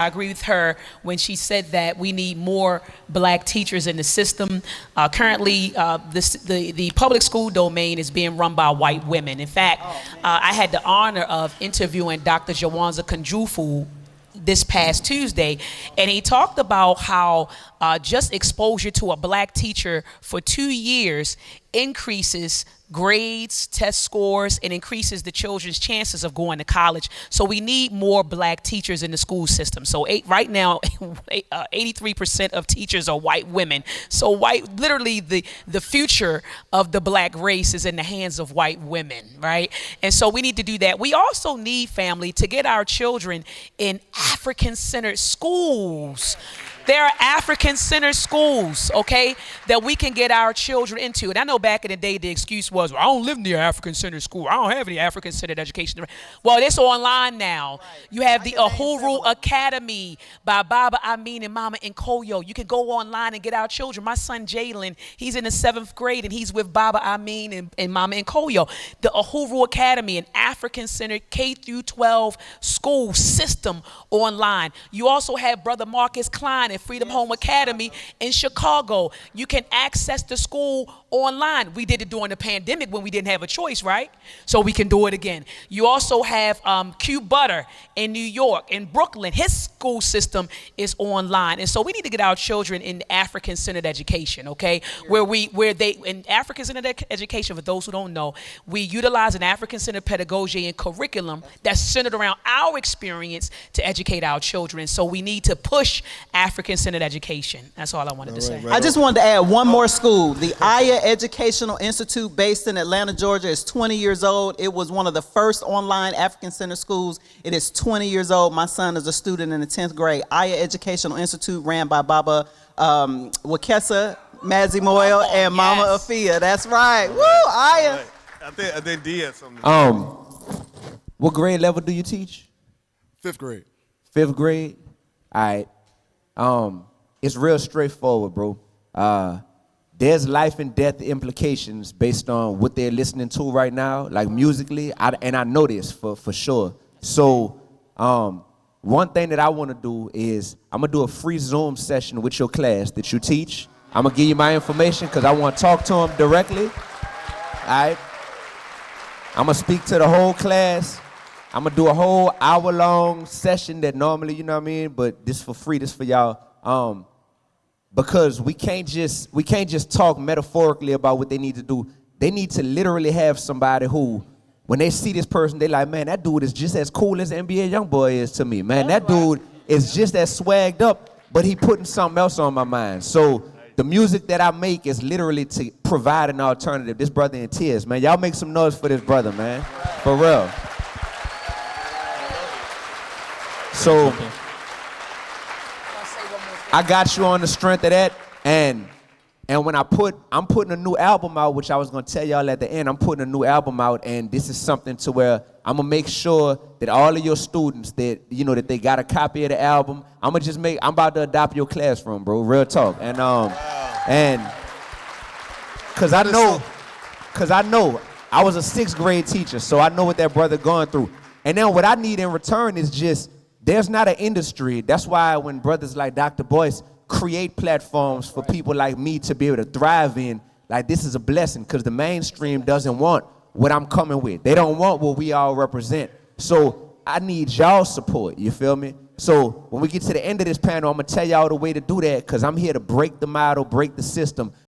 I agree with her when she said that we need more black teachers in the system. Currently, the public school domain is being run by white women. In fact, I had the honor of interviewing Dr. Jawanza Kanjifu this past Tuesday, and he talked about how just exposure to a black teacher for 2 years increases grades, test scores, and increases the children's chances of going to college. So we need more black teachers in the school system. So right now, 83% of teachers are white women. So literally the future of the black race is in the hands of white women, right? And so we need to do that. We also need, family, to get our children in African-centered schools. There are African-centered schools, okay, that we can get our children into. And I know back in the day, the excuse was, well, I don't live near African-centered school. I don't have any African-centered education. Well, it's online now. Right. You have the Uhuru Academy by Baba Amin and Mama Nkoyo. You can go online and get our children. My son, Jalen, he's in the 7th grade, and he's with Baba Amin and Mama Nkoyo. The Uhuru Academy, an African-centered K through 12 school system online. You also have Brother Marcus Klein and Freedom Home Academy in Chicago. You can access the school online. We did it during the pandemic when we didn't have a choice, right? So we can do it again. You also have Q Butter in New York, in Brooklyn. His school system is online. And so we need to get our children in African-centered education, okay? Where they in African-centered education, for those who don't know, we utilize an African-centered pedagogy and curriculum that's centered around our experience to educate our children. So we need to push African-centered education. That's all I wanted to say. I just wanted to add one more school. The Aya Educational Institute, based in Atlanta, Georgia, is 20 years old. It was one of the first online African-centered schools. It is 20 years old. My son is a student in the 10th grade. Aya Educational Institute, ran by Baba Wakesa Mazimoyo and Mama Afia. That's right. Woo, Aya. I think D had something. What grade level do you teach? 5th grade. 5th grade? All right. It's real straightforward, bro. There's life and death implications based on what they're listening to right now, like musically, and I know this for sure. So one thing that I want to do is I'm going to do a free Zoom session with your class that you teach. I'm going to give you my information because I want to talk to them directly. All right? I'm going to speak to the whole class. I'm going to do a whole hour-long session that normally, you know what I mean, but this for free, this for y'all. Because we can't just talk metaphorically about what they need to do. They need to literally have somebody who, when they see this person, they like, man, that dude is just as cool as NBA Youngboy is to me. Man, that dude is just as swagged up, but he putting something else on my mind. So the music that I make is literally to provide an alternative. This brother in tears, man. Y'all make some noise for this brother, man. For real. So I got you on the strength of that, and when I'm putting a new album out, which I was gonna tell y'all at the end. I'm putting a new album out, and this is something to where I'm gonna make sure that all of your students that that they got a copy of the album. I'm about to adopt your classroom, bro. Real talk, and cause I know I was a 6th grade teacher, so I know what that brother going through. And then what I need in return is just. There's not an industry. That's why when brothers like Dr. Boyce create platforms for people like me to be able to thrive in, like this is a blessing because the mainstream doesn't want what I'm coming with. They don't want what we all represent. So I need y'all support, you feel me? So when we get to the end of this panel, I'm going to tell y'all the way to do that because I'm here to break the model, break the system.